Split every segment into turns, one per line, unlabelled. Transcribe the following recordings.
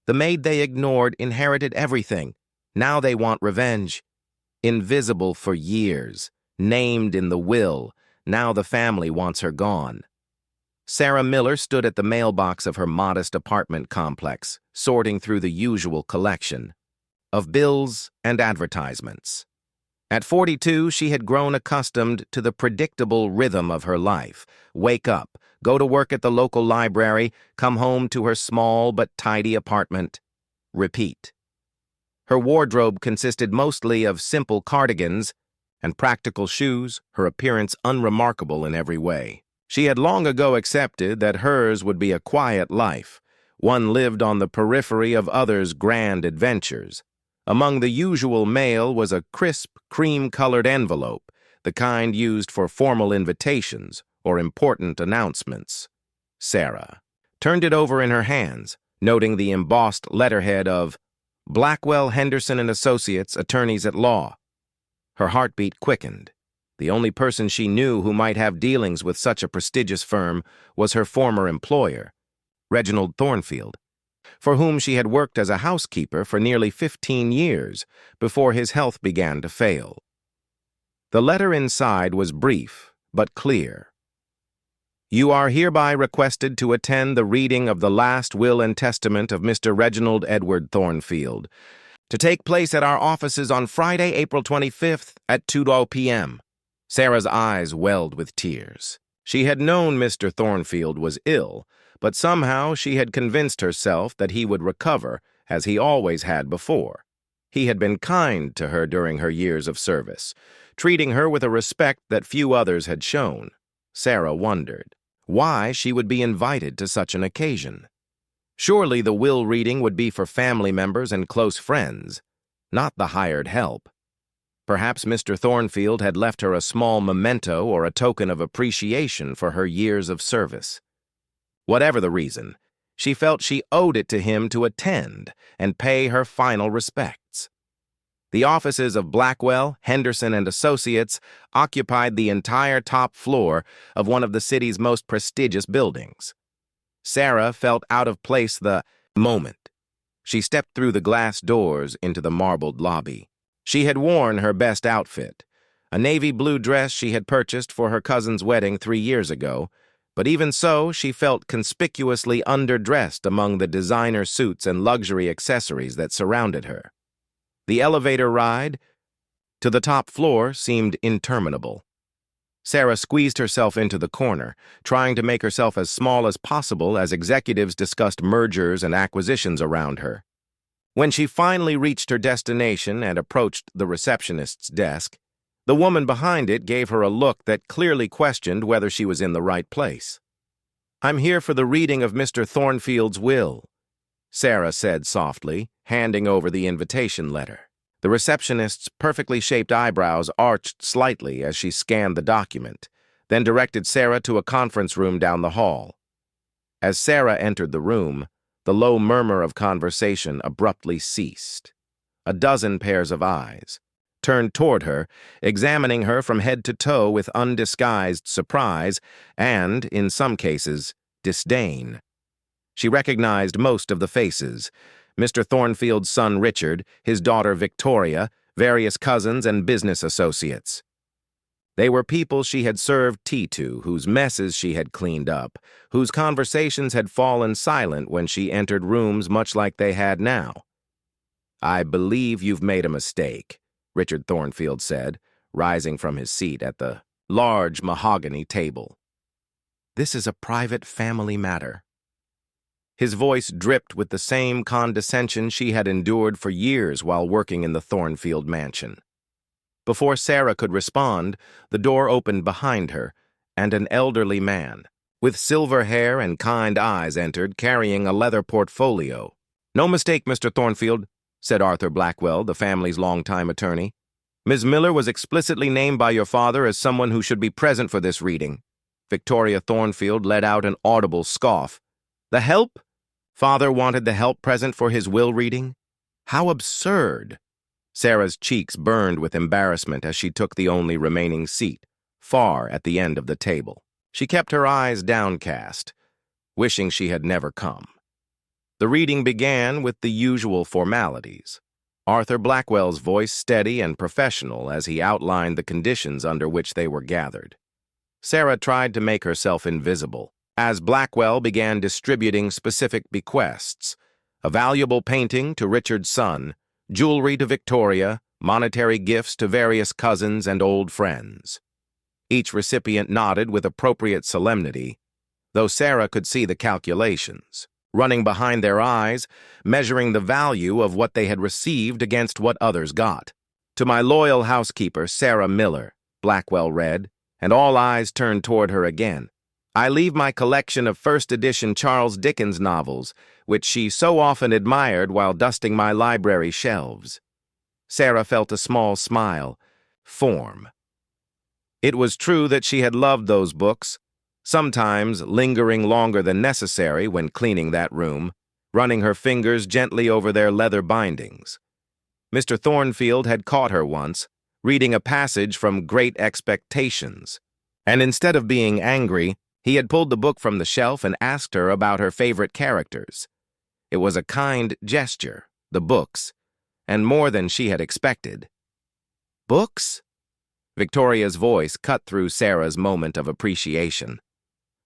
The maid they ignored inherited everything. Now they want revenge. Invisible for years, named in the will, now the family wants her gone. Sarah Miller stood at the mailbox of her modest apartment complex, sorting through the usual collection of bills and advertisements. At 42, she had grown accustomed to the predictable rhythm of her life. Wake up, go to work at the local library, come home to her small but tidy apartment. Repeat. Her wardrobe consisted mostly of simple cardigans and practical shoes, her appearance unremarkable in every way. She had long ago accepted that hers would be a quiet life, one lived on the periphery of others' grand adventures. Among the usual mail was a crisp, cream-colored envelope, the kind used for formal invitations or important announcements. Sarah turned it over in her hands, noting the embossed letterhead of Blackwell, Henderson and Associates, Attorneys at Law. Her heartbeat quickened. The only person she knew who might have dealings with such a prestigious firm was her former employer, Reginald Thornfield, for whom she had worked as a housekeeper for nearly 15 years before his health began to fail. The letter inside was brief but clear. You are hereby requested to attend the reading of the last will and testament of Mr. Reginald Edward Thornfield, to take place at our offices on Friday, April 25th at 2:00 p.m. Sarah's eyes welled with tears. She had known Mr. Thornfield was ill, but somehow she had convinced herself that he would recover, as he always had before. He had been kind to her during her years of service, treating her with a respect that few others had shown. Sarah wondered why she would be invited to such an occasion. Surely the will reading would be for family members and close friends, not the hired help. Perhaps Mr. Thornfield had left her a small memento or a token of appreciation for her years of service. Whatever the reason, she felt she owed it to him to attend and pay her final respects. The offices of Blackwell, Henderson and Associates occupied the entire top floor of one of the city's most prestigious buildings. Sarah felt out of place the moment. She stepped through the glass doors into the marbled lobby. She had worn her best outfit, a navy blue dress she had purchased for her cousin's wedding 3 years ago, but even so, she felt conspicuously underdressed among the designer suits and luxury accessories that surrounded her. The elevator ride to the top floor seemed interminable. Sarah squeezed herself into the corner, trying to make herself as small as possible as executives discussed mergers and acquisitions around her. When she finally reached her destination and approached the receptionist's desk, the woman behind it gave her a look that clearly questioned whether she was in the right place. I'm here for the reading of Mr. Thornfield's will, Sarah said softly, handing over the invitation letter. The receptionist's perfectly shaped eyebrows arched slightly as she scanned the document, then directed Sarah to a conference room down the hall. As Sarah entered the room, the low murmur of conversation abruptly ceased. A dozen pairs of eyes turned toward her, examining her from head to toe with undisguised surprise and, in some cases, disdain. She recognized most of the faces: Mr. Thornfield's son Richard, his daughter Victoria, various cousins and business associates. They were people she had served tea to, whose messes she had cleaned up, whose conversations had fallen silent when she entered rooms much like they had now. I believe you've made a mistake, Richard Thornfield said, rising from his seat at the large mahogany table. This is a private family matter. His voice dripped with the same condescension she had endured for years while working in the Thornfield mansion. Before Sarah could respond, the door opened behind her, and an elderly man, with silver hair and kind eyes, entered, carrying a leather portfolio. No mistake, Mr. Thornfield, said Arthur Blackwell, the family's longtime attorney. Ms. Miller was explicitly named by your father as someone who should be present for this reading. Victoria Thornfield let out an audible scoff. The help? Father wanted the help present for his will reading? How absurd! Sarah's cheeks burned with embarrassment as she took the only remaining seat, far at the end of the table. She kept her eyes downcast, wishing she had never come. The reading began with the usual formalities. Arthur Blackwell's voice steady and professional as he outlined the conditions under which they were gathered. Sarah tried to make herself invisible, as Blackwell began distributing specific bequests: a valuable painting to Richard's son, jewelry to Victoria, monetary gifts to various cousins and old friends. Each recipient nodded with appropriate solemnity, though Sarah could see the calculations running behind their eyes, measuring the value of what they had received against what others got. "To my loyal housekeeper, Sarah Miller," Blackwell read, and all eyes turned toward her again. "I leave my collection of first-edition Charles Dickens novels, which she so often admired while dusting my library shelves." Sarah felt a small smile form. It was true that she had loved those books, sometimes lingering longer than necessary when cleaning that room, running her fingers gently over their leather bindings. Mr. Thornfield had caught her once, reading a passage from Great Expectations, and instead of being angry, he had pulled the book from the shelf and asked her about her favorite characters. It was a kind gesture, the books, and more than she had expected. "Books?" Victoria's voice cut through Sarah's moment of appreciation.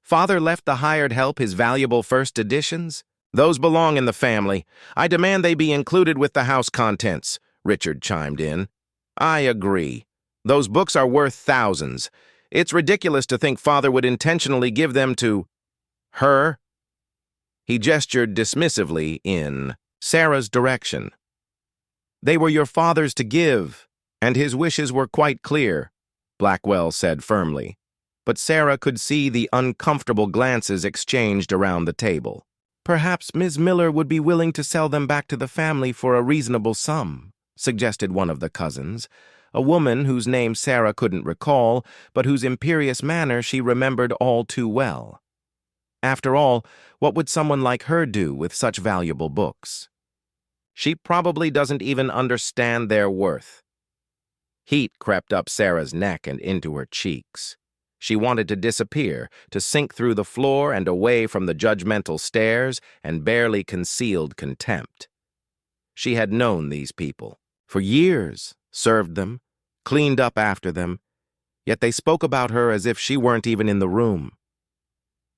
"Father left the hired help his valuable first editions? Those belong in the family. I demand they be included with the house contents," Richard chimed in. "I agree. Those books are worth thousands. It's ridiculous to think Father would intentionally give them to her." He gestured dismissively in Sarah's direction. "They were your father's to give, and his wishes were quite clear," Blackwell said firmly. But Sarah could see the uncomfortable glances exchanged around the table. "Perhaps Ms. Miller would be willing to sell them back to the family for a reasonable sum," suggested one of the cousins, a woman whose name Sarah couldn't recall, but whose imperious manner she remembered all too well. After all, what would someone like her do with such valuable books? "She probably doesn't even understand their worth." Heat crept up Sarah's neck and into her cheeks. She wanted to disappear, to sink through the floor and away from the judgmental stares and barely concealed contempt. She had known these people for years, served them, cleaned up after them, yet they spoke about her as if she weren't even in the room.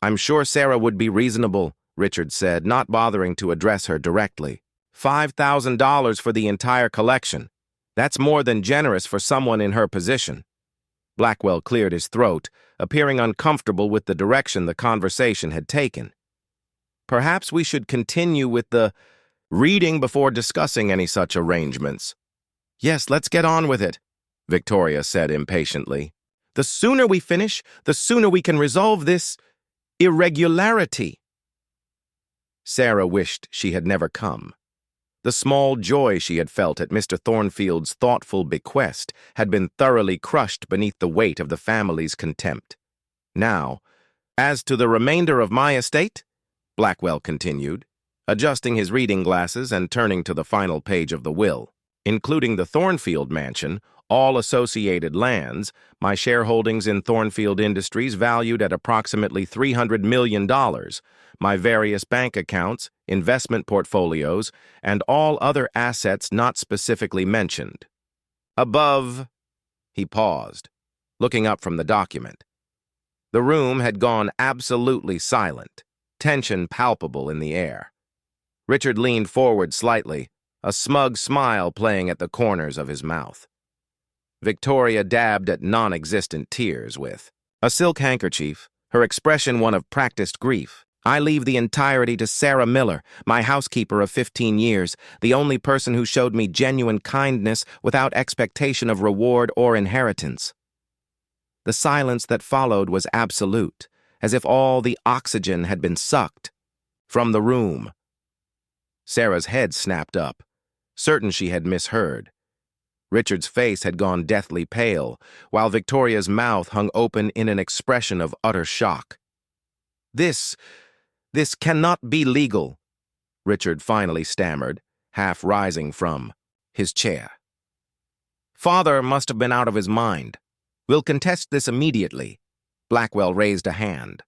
"I'm sure Sarah would be reasonable," Richard said, not bothering to address her directly. $5,000 for the entire collection. That's more than generous for someone in her position." Blackwell cleared his throat, appearing uncomfortable with the direction the conversation had taken. "Perhaps we should continue with the reading before discussing any such arrangements." "Yes, let's get on with it," Victoria said impatiently. "The sooner we finish, the sooner we can resolve this irregularity." Sarah wished she had never come. The small joy she had felt at Mr. Thornfield's thoughtful bequest had been thoroughly crushed beneath the weight of the family's contempt. "Now, as to the remainder of my estate," Blackwell continued, adjusting his reading glasses and turning to the final page of the will, "including the Thornfield mansion, all associated lands, my shareholdings in Thornfield Industries valued at approximately $300 million, my various bank accounts, investment portfolios, and all other assets not specifically mentioned. Above," he paused, looking up from the document. The room had gone absolutely silent, tension palpable in the air. Richard leaned forward slightly, a smug smile playing at the corners of his mouth. Victoria dabbed at non-existent tears with a silk handkerchief, her expression one of practiced grief. "I leave the entirety to Sarah Miller, my housekeeper of 15 years, the only person who showed me genuine kindness without expectation of reward or inheritance." The silence that followed was absolute, as if all the oxygen had been sucked from the room. Sarah's head snapped up, certain she had misheard. Richard's face had gone deathly pale, while Victoria's mouth hung open in an expression of utter shock. This cannot be legal," Richard finally stammered, half rising from his chair. "Father must have been out of his mind. We'll contest this immediately." Blackwell raised a hand.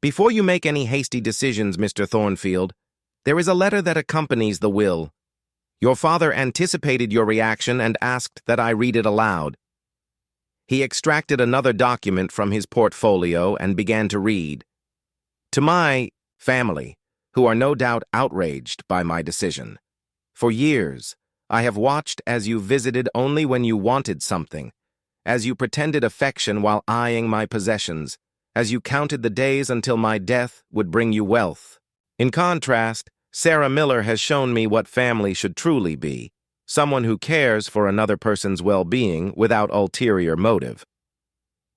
"Before you make any hasty decisions, Mr. Thornfield, There is a letter that accompanies the will. Your father anticipated your reaction and asked that I read it aloud. He extracted another document from his portfolio and began to read. To my family, who are no doubt outraged by my decision. For years, I have watched as you visited only when you wanted something, as you pretended affection while eyeing my possessions, as you counted the days until my death would bring you wealth. In contrast, Sarah Miller has shown me what family should truly be, someone who cares for another person's well-being without ulterior motive.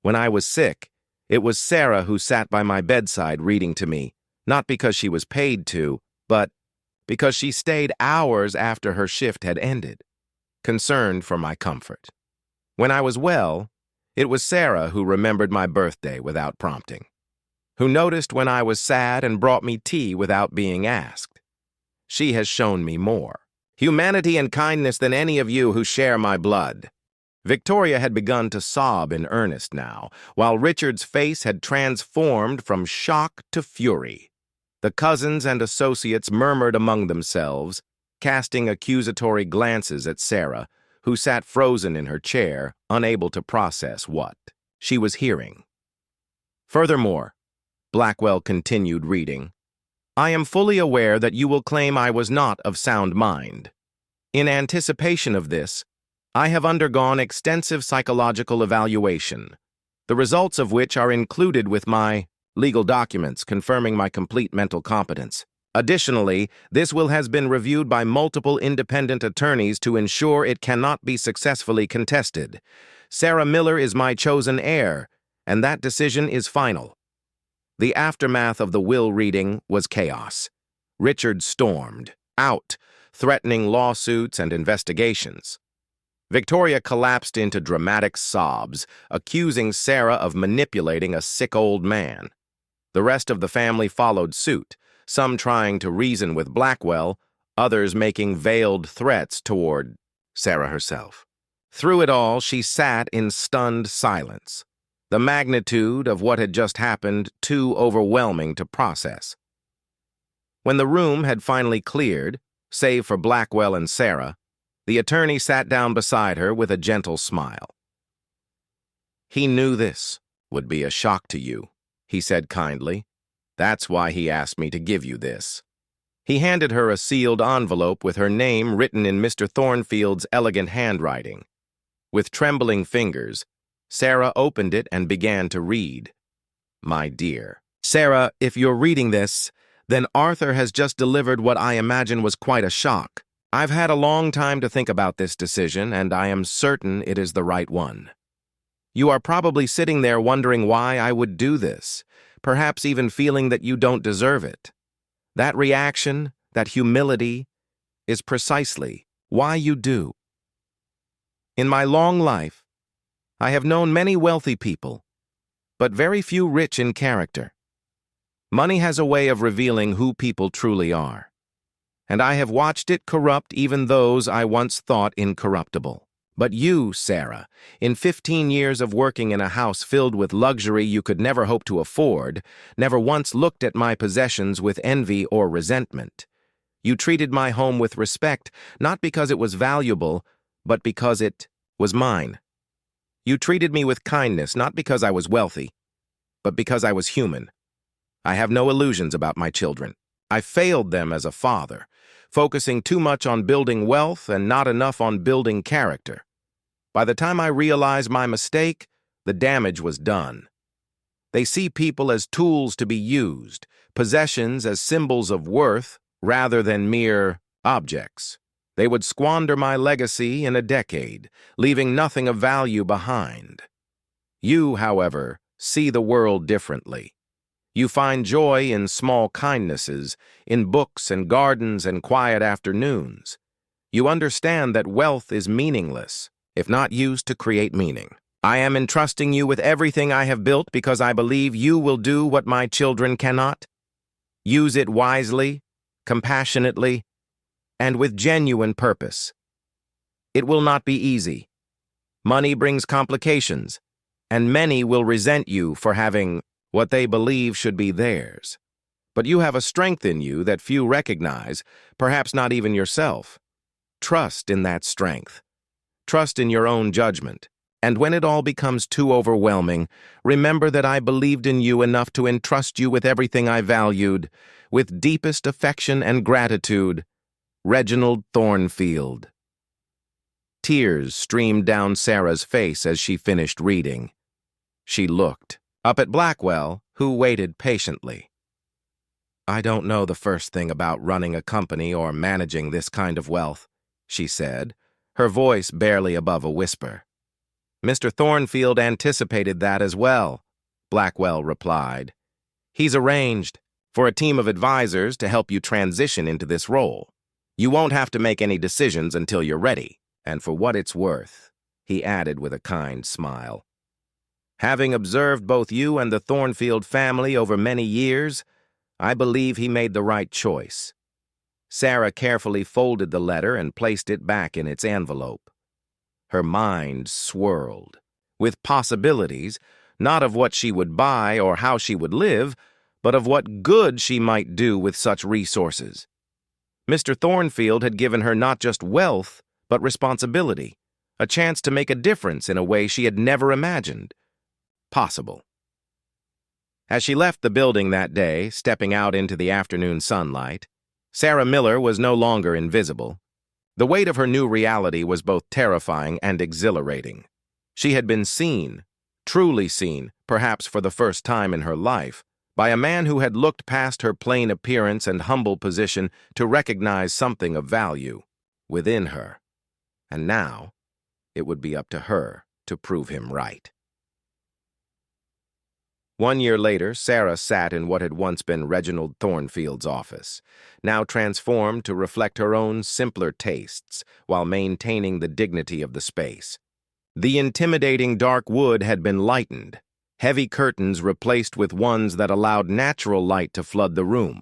When I was sick, it was Sarah who sat by my bedside reading to me, not because she was paid to, but because she stayed hours after her shift had ended, concerned for my comfort. When I was well, it was Sarah who remembered my birthday without prompting, who noticed when I was sad and brought me tea without being asked. She has shown me more humanity and kindness than any of you who share my blood. Victoria had begun to sob in earnest now, while Richard's face had transformed from shock to fury. The cousins and associates murmured among themselves, casting accusatory glances at Sarah, who sat frozen in her chair, unable to process what she was hearing. Furthermore, Blackwell continued reading, I am fully aware that you will claim I was not of sound mind. In anticipation of this, I have undergone extensive psychological evaluation, the results of which are included with my legal documents confirming my complete mental competence. Additionally, this will has been reviewed by multiple independent attorneys to ensure it cannot be successfully contested. Sarah Miller is my chosen heir, and that decision is final. The aftermath of the will reading was chaos. Richard stormed out, threatening lawsuits and investigations. Victoria collapsed into dramatic sobs, accusing Sarah of manipulating a sick old man. The rest of the family followed suit, some trying to reason with Blackwell, others making veiled threats toward Sarah herself. Through it all, she sat in stunned silence, the magnitude of what had just happened too overwhelming to process. When the room had finally cleared, save for Blackwell and Sarah, the attorney sat down beside her with a gentle smile. He knew this would be a shock to you, he said kindly. That's why he asked me to give you this. He handed her a sealed envelope with her name written in Mr. Thornfield's elegant handwriting. With trembling fingers, Sarah opened it and began to read. My dear Sarah, if you're reading this, then Arthur has just delivered what I imagine was quite a shock. I've had a long time to think about this decision, and I am certain it is the right one. You are probably sitting there wondering why I would do this, perhaps even feeling that you don't deserve it. That reaction, that humility, is precisely why you do. In my long life, I have known many wealthy people, but very few rich in character. Money has a way of revealing who people truly are, and I have watched it corrupt even those I once thought incorruptible. But you, Sarah, in 15 years of working in a house filled with luxury you could never hope to afford, never once looked at my possessions with envy or resentment. You treated my home with respect, not because it was valuable, but because it was mine. You treated me with kindness, not because I was wealthy, but because I was human. I have no illusions about my children. I failed them as a father, focusing too much on building wealth and not enough on building character. By the time I realized my mistake, the damage was done. They see people as tools to be used, possessions as symbols of worth rather than mere objects. They would squander my legacy in a decade, leaving nothing of value behind. You, however, see the world differently. You find joy in small kindnesses, in books and gardens and quiet afternoons. You understand that wealth is meaningless, if not used to create meaning. I am entrusting you with everything I have built because I believe you will do what my children cannot. Use it wisely, compassionately, and with genuine purpose. It will not be easy. Money brings complications, and many will resent you for having what they believe should be theirs. But you have a strength in you that few recognize, perhaps not even yourself. Trust in that strength. Trust in your own judgment. And when it all becomes too overwhelming, remember that I believed in you enough to entrust you with everything I valued, with deepest affection and gratitude. Reginald Thornfield. Tears streamed down Sarah's face as she finished reading. She looked up at Blackwell, who waited patiently. I don't know the first thing about running a company or managing this kind of wealth, she said, her voice barely above a whisper. Mr. Thornfield anticipated that as well, Blackwell replied. He's arranged for a team of advisors to help you transition into this role. You won't have to make any decisions until you're ready, and for what it's worth, he added with a kind smile. Having observed both you and the Thornfield family over many years, I believe he made the right choice. Sarah carefully folded the letter and placed it back in its envelope. Her mind swirled, with possibilities, not of what she would buy or how she would live, but of what good she might do with such resources. Mr. Thornfield had given her not just wealth, but responsibility, a chance to make a difference in a way she had never imagined possible. As she left the building that day, stepping out into the afternoon sunlight, Sarah Miller was no longer invisible. The weight of her new reality was both terrifying and exhilarating. She had been seen, truly seen, perhaps for the first time in her life, by a man who had looked past her plain appearance and humble position to recognize something of value within her. And now, it would be up to her to prove him right. 1 year later, Sarah sat in what had once been Reginald Thornfield's office, now transformed to reflect her own simpler tastes while maintaining the dignity of the space. The intimidating dark wood had been lightened, heavy curtains replaced with ones that allowed natural light to flood the room.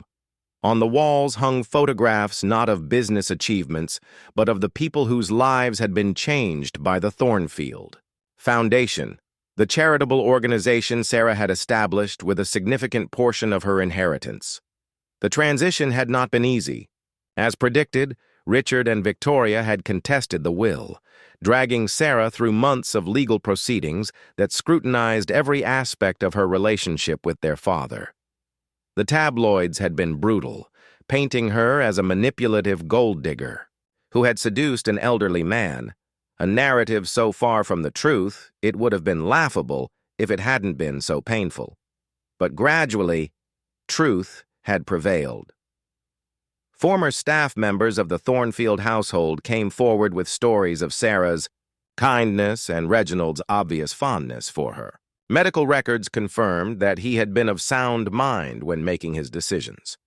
On the walls hung photographs not of business achievements, but of the people whose lives had been changed by the Thornfield Foundation, the charitable organization Sarah had established with a significant portion of her inheritance. The transition had not been easy. As predicted, Richard and Victoria had contested the will, dragging Sarah through months of legal proceedings that scrutinized every aspect of her relationship with their father. The tabloids had been brutal, painting her as a manipulative gold digger who had seduced an elderly man, a narrative so far from the truth it would have been laughable if it hadn't been so painful. But gradually, truth had prevailed. Former staff members of the Thornfield household came forward with stories of Sarah's kindness and Reginald's obvious fondness for her. Medical records confirmed that he had been of sound mind when making his decisions.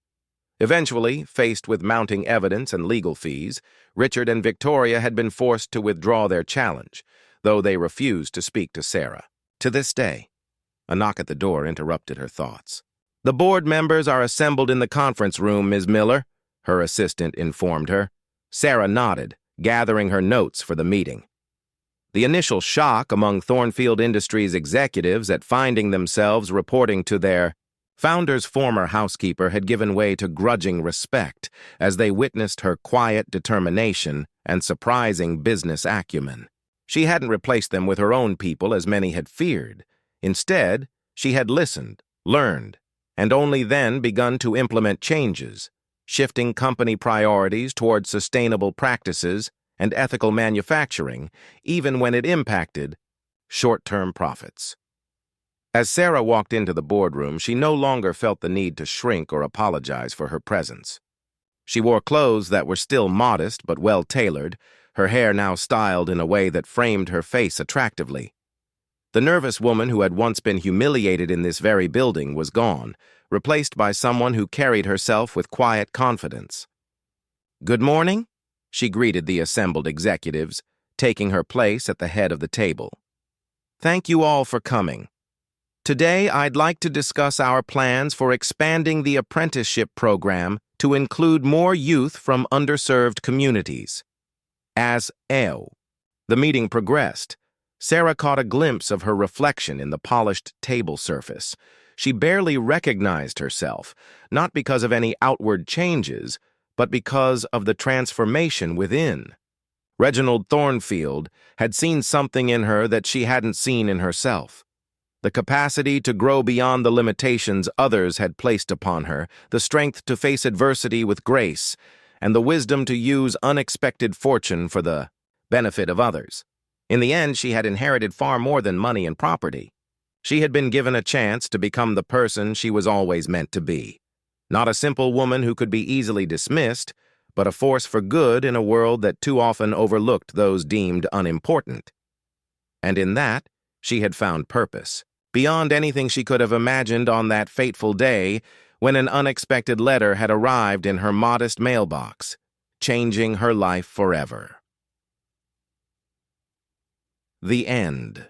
Eventually, faced with mounting evidence and legal fees, Richard and Victoria had been forced to withdraw their challenge, though they refused to speak to Sarah. To this day, a knock at the door interrupted her thoughts. "The board members are assembled in the conference room, Ms. Miller," her assistant informed her. Sarah nodded, gathering her notes for the meeting. The initial shock among Thornfield Industries executives at finding themselves reporting to their founder's former housekeeper had given way to grudging respect as they witnessed her quiet determination and surprising business acumen. She hadn't replaced them with her own people as many had feared. Instead, she had listened, learned, and only then begun to implement changes, shifting company priorities towards sustainable practices and ethical manufacturing, even when it impacted short-term profits. As Sarah walked into the boardroom, she no longer felt the need to shrink or apologize for her presence. She wore clothes that were still modest but well-tailored, her hair now styled in a way that framed her face attractively. The nervous woman who had once been humiliated in this very building was gone, replaced by someone who carried herself with quiet confidence. "Good morning," she greeted the assembled executives, taking her place at the head of the table. "Thank you all for coming. Today, I'd like to discuss our plans for expanding the apprenticeship program to include more youth from underserved communities." As the meeting progressed, Sarah caught a glimpse of her reflection in the polished table surface. She barely recognized herself, not because of any outward changes, but because of the transformation within. Reginald Thornfield had seen something in her that she hadn't seen in herself. The capacity to grow beyond the limitations others had placed upon her, the strength to face adversity with grace, and the wisdom to use unexpected fortune for the benefit of others. In the end, she had inherited far more than money and property. She had been given a chance to become the person she was always meant to be. Not a simple woman who could be easily dismissed, but a force for good in a world that too often overlooked those deemed unimportant. And in that, she had found purpose, beyond anything she could have imagined on that fateful day when an unexpected letter had arrived in her modest mailbox, changing her life forever. The end.